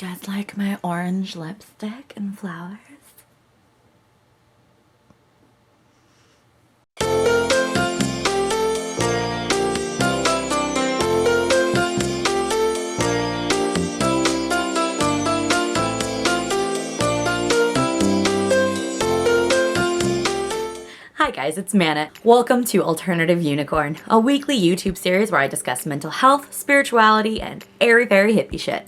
guys like my orange lipstick and flowers? Hi guys, it's Manna. Welcome to Alternative Younicorn, a weekly YouTube series where I discuss mental health, spirituality, and airy fairy hippie shit.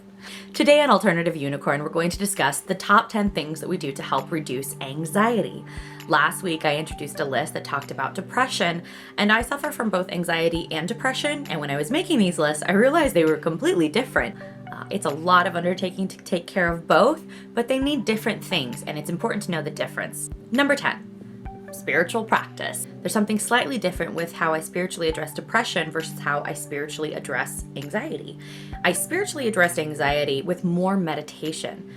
Today on Alternative Younicorn, we're going to discuss the top 10 things that we do to help reduce anxiety. Last week, I introduced a list that talked about depression, and I suffer from both anxiety and depression, and when I was making these lists, I realized they were completely different. It's a lot of undertaking to take care of both, but they need different things, and it's important to know the difference. Number 10. Spiritual practice. There's something slightly different with how I spiritually address depression versus how I spiritually address anxiety. I spiritually addressed anxiety with more meditation.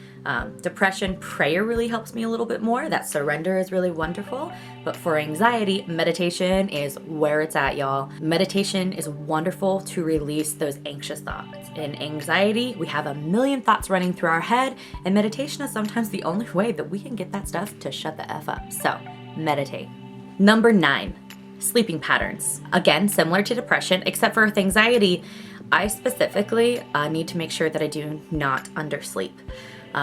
Depression, prayer really helps me a little bit more. That surrender is really wonderful. But for anxiety, meditation is where it's at, y'all. Meditation is wonderful to release those anxious thoughts. In anxiety, we have a million thoughts running through our head, and meditation is sometimes the only way that we can get that stuff to shut the F up. So, meditate. Number 9, sleeping patterns. Again, similar to depression, except for with anxiety, I specifically need to make sure that I do not undersleep.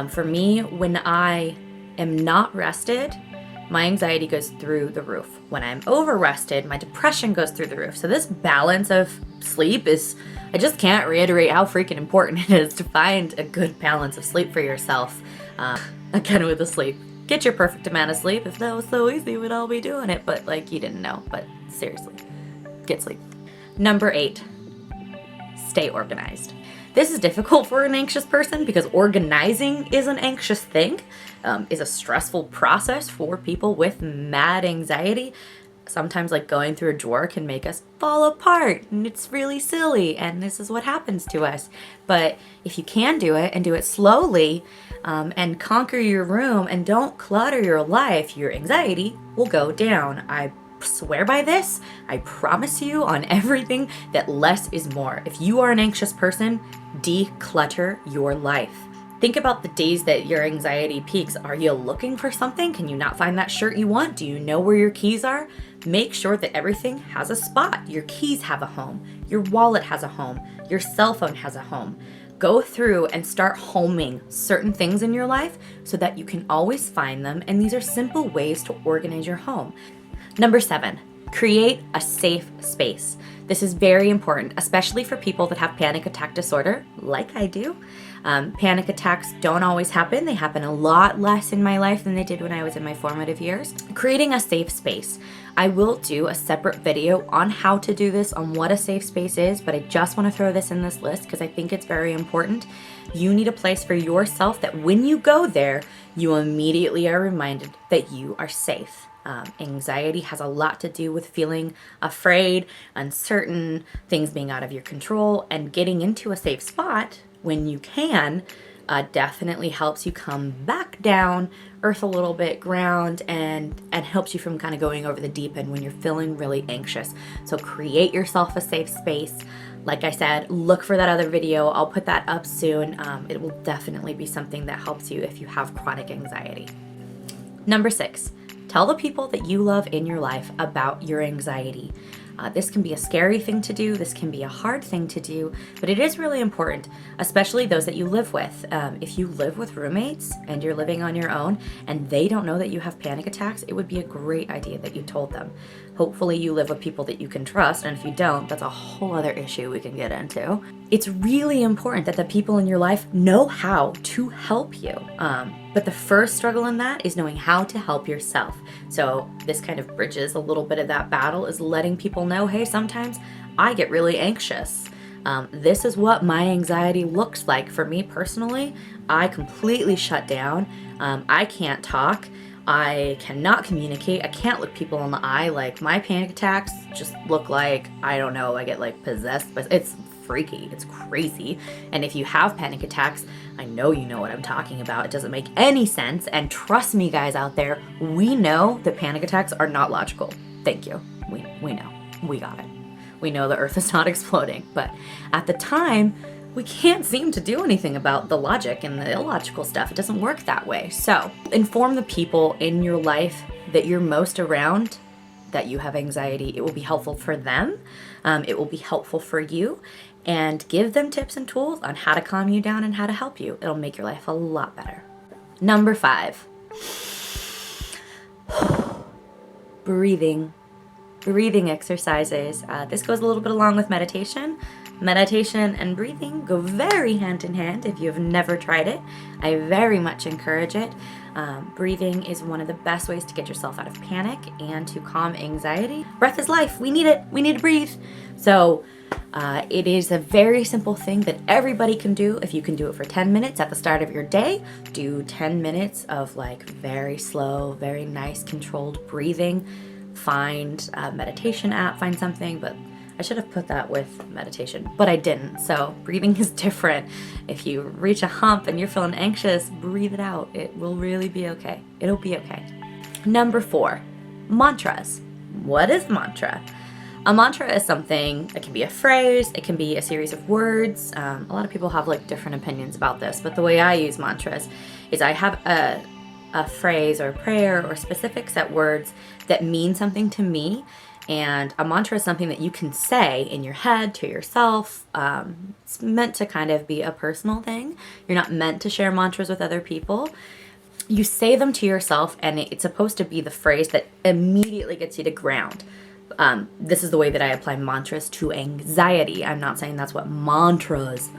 For me, when I am not rested, my anxiety goes through the roof. When I'm over rested, my depression goes through the roof. So this balance of sleep is, I just can't reiterate how freaking important it is to find a good balance of sleep for yourself. Again, with the sleep. Get your perfect amount of sleep. If that was so easy, we'd all be doing it. But like, you didn't know. But seriously, get sleep. Number 8, stay organized. This is difficult for an anxious person because organizing is an anxious thing, is a stressful process for people with mad anxiety. Sometimes like going through a drawer can make us fall apart, and it's really silly, and this is what happens to us. But if you can do it and do it slowly, and conquer your room and don't clutter your life, your anxiety will go down. I swear by this. I promise you on everything that less is more. If you are an anxious person, declutter your life. Think about the days that your anxiety peaks. Are you looking for something? Can you not find that shirt you want? Do you know where your keys are? Make sure that everything has a spot. Your keys have a home. Your wallet has a home. Your cell phone has a home. Go through and start homing certain things in your life so that you can always find them. And these are simple ways to organize your home. Number 7, create a safe space. This is very important, especially for people that have panic attack disorder, like I do. Panic attacks don't always happen. They happen a lot less in my life than they did when I was in my formative years. Creating a safe space. I will do a separate video on how to do this, on what a safe space is, but I just want to throw this in this list because I think it's very important. You need a place for yourself that when you go there, you immediately are reminded that you are safe. Anxiety has a lot to do with feeling afraid, uncertain, things being out of your control, and getting into a safe spot when you can definitely helps you come back down, earth a little bit, ground, and helps you from kind of going over the deep end when you're feeling really anxious. So create yourself a safe space. Like I said, look for that other video. I'll put that up soon. It will definitely be something that helps you if you have chronic anxiety. Number 6. Tell the people that you love in your life about your anxiety. This can be a scary thing to do. This can be a hard thing to do, but it is really important, especially those that you live with. If you live with roommates and you're living on your own and they don't know that you have panic attacks, it would be a great idea that you told them. Hopefully you live with people that you can trust, and if you don't, that's a whole other issue we can get into. It's really important that the people in your life know how to help you. But the first struggle in that is knowing how to help yourself. So this kind of bridges a little bit of that battle, is letting people know, hey, sometimes I get really anxious. This is what my anxiety looks like. For me personally, I completely shut down. I can't talk. I cannot communicate. I can't look people in the eye. Like, my panic attacks just look like, I don't know, I get like possessed, but it's freaky. It's crazy. And if you have panic attacks, I know you know what I'm talking about. It doesn't make any sense. And trust me, guys out there, we know that panic attacks are not logical. Thank you. We know. We got it. We know the earth is not exploding. But at the time, we can't seem to do anything about the logic and the illogical stuff. It doesn't work that way. So inform the people in your life that you're most around that you have anxiety. It will be helpful for them. It will be helpful for you. And give them tips and tools on how to calm you down and how to help you. It'll make your life a lot better. Number 5. Breathing. Breathing exercises. This goes a little bit along with meditation. Meditation and breathing go very hand in hand. If you've never tried it, I very much encourage it. Breathing is one of the best ways to get yourself out of panic and to calm anxiety. Breath is life. We need it. We need to breathe. So it is a very simple thing that everybody can do. If you can do it for 10 minutes at the start of your day, do 10 minutes of like very slow, very nice controlled breathing. Find a meditation app, find something, but I should have put that with meditation, but I didn't. So breathing is different. If you reach a hump and you're feeling anxious, breathe it out. It will really be okay. It'll be okay. Number 4, mantras. What is mantra? A mantra is something, it can be a phrase, it can be a series of words. A lot of people have like different opinions about this, but the way I use mantras is I have a phrase or prayer or specific set words that mean something to me. And a mantra is something that you can say in your head to yourself. It's meant to kind of be a personal thing. You're not meant to share mantras with other people. You say them to yourself, and it's supposed to be the phrase that immediately gets you to ground. This is the way that I apply mantras to anxiety. I'm not saying that's what mantras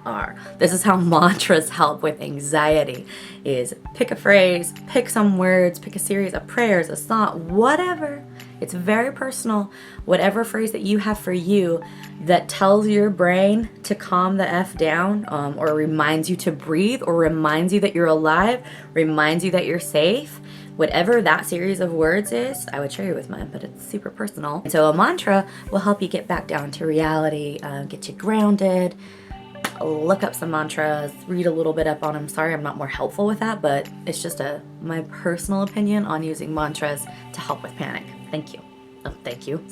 are. This is how mantras help with anxiety, is pick a phrase, pick some words, pick a series of prayers, a song, whatever. It's very personal. Whatever phrase that you have for you that tells your brain to calm the F down, or reminds you to breathe, or reminds you that you're alive, reminds you that you're safe. Whatever that series of words is, I would share you with mine, but it's super personal. And so a mantra will help you get back down to reality, get you grounded. Look up some mantras, read a little bit up on them. Sorry I'm not more helpful with that, but it's just my personal opinion on using mantras to help with panic. Thank you. Oh, thank you.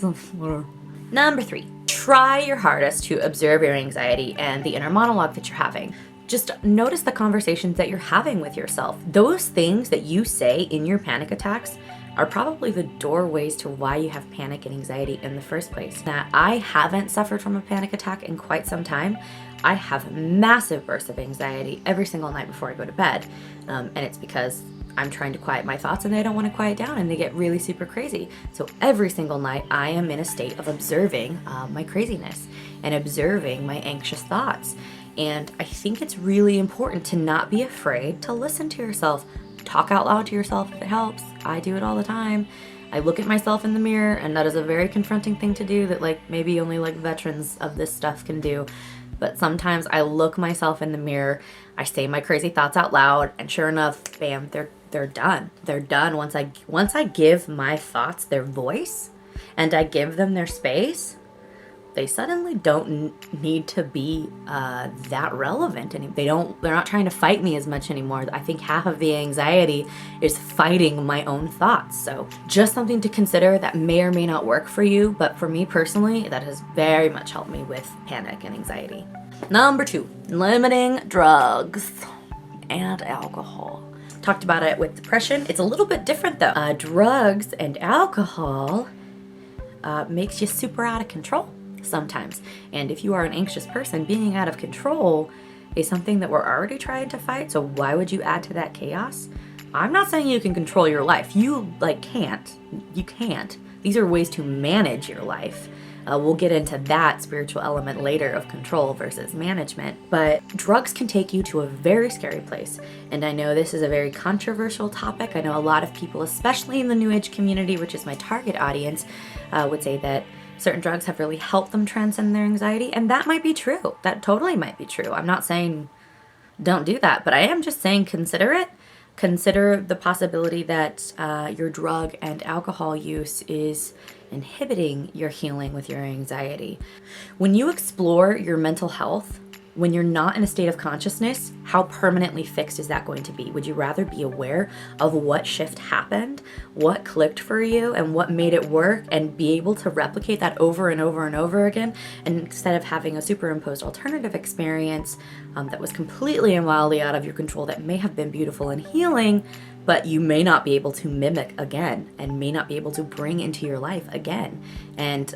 Number 3, try your hardest to observe your anxiety and the inner monologue that you're having. Just notice the conversations that you're having with yourself. Those things that you say in your panic attacks are probably the doorways to why you have panic and anxiety in the first place. Now, I haven't suffered from a panic attack in quite some time. I have massive bursts of anxiety every single night before I go to bed. And it's because I'm trying to quiet my thoughts and they don't want to quiet down and they get really super crazy. So every single night I am in a state of observing my craziness and observing my anxious thoughts. And I think it's really important to not be afraid to listen to yourself. Talk out loud to yourself if it helps. I do it all the time. I look at myself in the mirror, and that is a very confronting thing to do that like maybe only like veterans of this stuff can do. But sometimes I look myself in the mirror, I say my crazy thoughts out loud, and sure enough, bam, they're done. They're done once I give my thoughts their voice and I give them their space. They suddenly don't need to be that relevant anymore. They're not trying to fight me as much anymore. I think half of the anxiety is fighting my own thoughts. So just something to consider that may or may not work for you, but for me personally, that has very much helped me with panic and anxiety. Number 2, limiting drugs and alcohol. Talked about it with depression. It's a little bit different though. Drugs and alcohol makes you super out of control sometimes. And if you are an anxious person, being out of control is something that we're already trying to fight. So why would you add to that chaos? I'm not saying you can control your life. You can't. You can't. These are ways to manage your life. We'll get into that spiritual element later of control versus management. But drugs can take you to a very scary place. And I know this is a very controversial topic. I know a lot of people, especially in the New Age community, which is my target audience, would say that certain drugs have really helped them transcend their anxiety. And that might be true. That totally might be true. I'm not saying don't do that, but I am just saying consider it. Consider the possibility that your drug and alcohol use is inhibiting your healing with your anxiety. When you explore your mental health, when you're not in a state of consciousness, how permanently fixed is that going to be? Would you rather be aware of what shift happened, what clicked for you, and what made it work, and be able to replicate that over and over and over again, and instead of having a superimposed alternative experience that was completely and wildly out of your control, that may have been beautiful and healing, but you may not be able to mimic again and may not be able to bring into your life again. And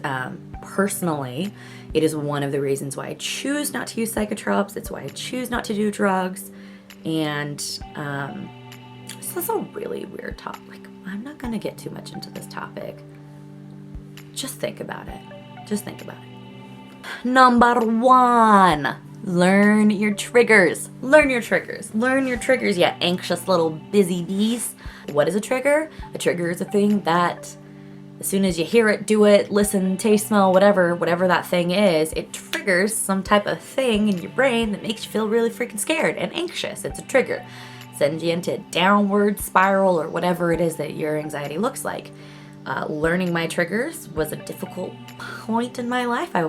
personally, it is one of the reasons why I choose not to use psychotropes. It's why I choose not to do drugs. And this is a really weird topic. I'm not going to get too much into this topic. Just think about it. Just think about it. Number 1. Learn your triggers. Learn your triggers. Learn your triggers, you anxious little busy bees. What is a trigger? A trigger is a thing that as soon as you hear it, do it, listen, taste, smell, whatever that thing is, it triggers some type of thing in your brain that makes you feel really freaking scared and anxious. It's a trigger. Sends you into a downward spiral or whatever it is that your anxiety looks like. Learning my triggers was a difficult point in my life. I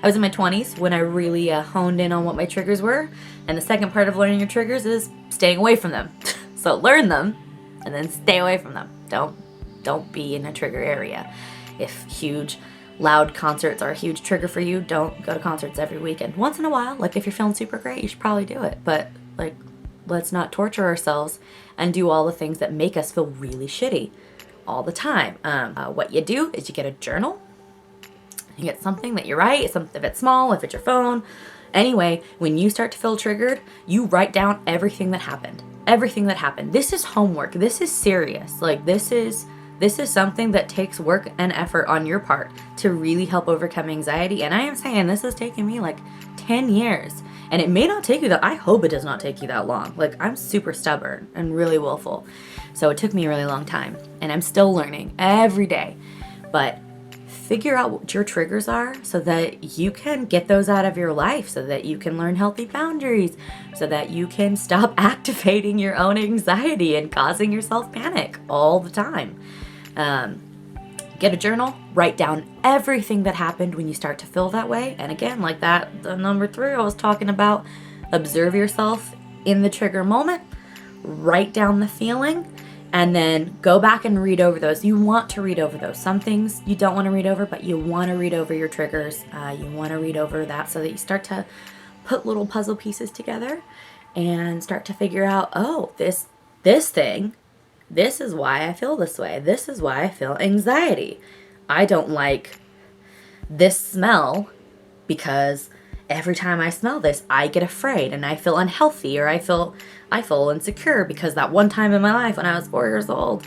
was in my 20s when I really honed in on what my triggers were. And the second part of learning your triggers is staying away from them. So learn them and then stay away from them. Don't be in a trigger area. If huge, loud concerts are a huge trigger for you, don't go to concerts every weekend. Once in a while, like if you're feeling super great, you should probably do it. But like, let's not torture ourselves and do all the things that make us feel really shitty all the time. What you do is you get a journal. You get something that you write, if it's small, if it's your phone. Anyway, when you start to feel triggered, you write down everything that happened. Everything that happened. This is homework. This is serious. Like this is something that takes work and effort on your part to really help overcome anxiety. And I am saying this has taken me like 10 years. And it may not take you that, I hope it does not take you that long. Like I'm super stubborn and really willful. So it took me a really long time and I'm still learning every day. But figure out what your triggers are so that you can get those out of your life, so that you can learn healthy boundaries, so that you can stop activating your own anxiety and causing yourself panic all the time. Get a journal, write down everything that happened when you start to feel that way. And again, like that, the number 3 I was talking about, observe yourself in the trigger moment, write down the feeling, and then go back and read over those. You want to read over those. Some things you don't want to read over, but you want to read over your triggers. You want to read over that so that you start to put little puzzle pieces together and start to figure out, oh, this thing, this is why I feel this way. This is why I feel anxiety. I don't like this smell because every time I smell this, I get afraid and I feel unhealthy, or I feel insecure because that one time in my life when I was 4 years old,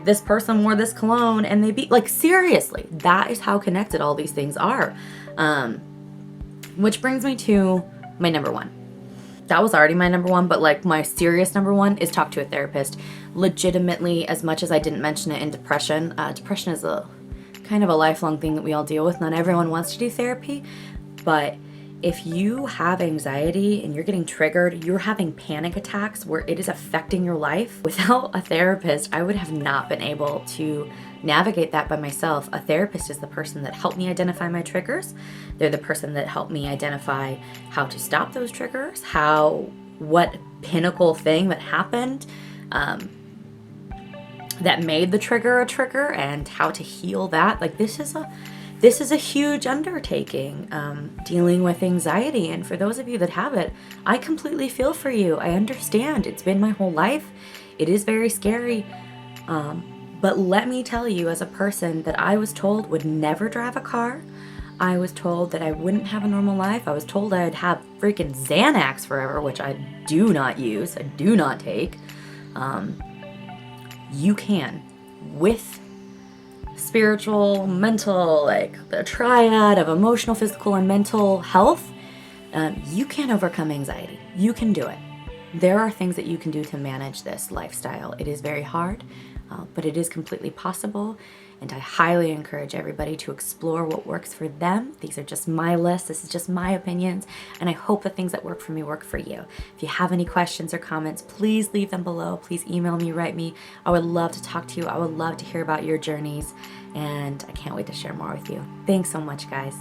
this person wore this cologne and they beat, like seriously, that is how connected all these things are. Which brings me to my number 1. That was already my number 1, but like my serious number 1 is talk to a therapist. Legitimately, as much as I didn't mention it in depression, depression is a kind of a lifelong thing that we all deal with. Not everyone wants to do therapy, but if you have anxiety and you're getting triggered, you're having panic attacks where it is affecting your life, without a therapist, I would have not been able to navigate that by myself. A therapist is the person that helped me identify my triggers. They're the person that helped me identify how to stop those triggers, what pinnacle thing that happened that made the trigger a trigger, and how to heal that. Like this is a huge undertaking, dealing with anxiety. And for those of you that have it, I completely feel for you. I understand. It's been my whole life. It is very scary. But let me tell you, as a person that I was told would never drive a car, I was told that I wouldn't have a normal life. I was told I'd have freaking Xanax forever, which I do not use. I do not take. You can, with spiritual, mental, like the triad of emotional, physical, and mental health, you can overcome anxiety. You can do it. There are things that you can do to manage this lifestyle. It is very hard, but it is completely possible. And I highly encourage everybody to explore what works for them. These are just my list. This is just my opinions. And I hope the things that work for me work for you. If you have any questions or comments, please leave them below. Please email me, write me. I would love to talk to you. I would love to hear about your journeys. And I can't wait to share more with you. Thanks so much, guys.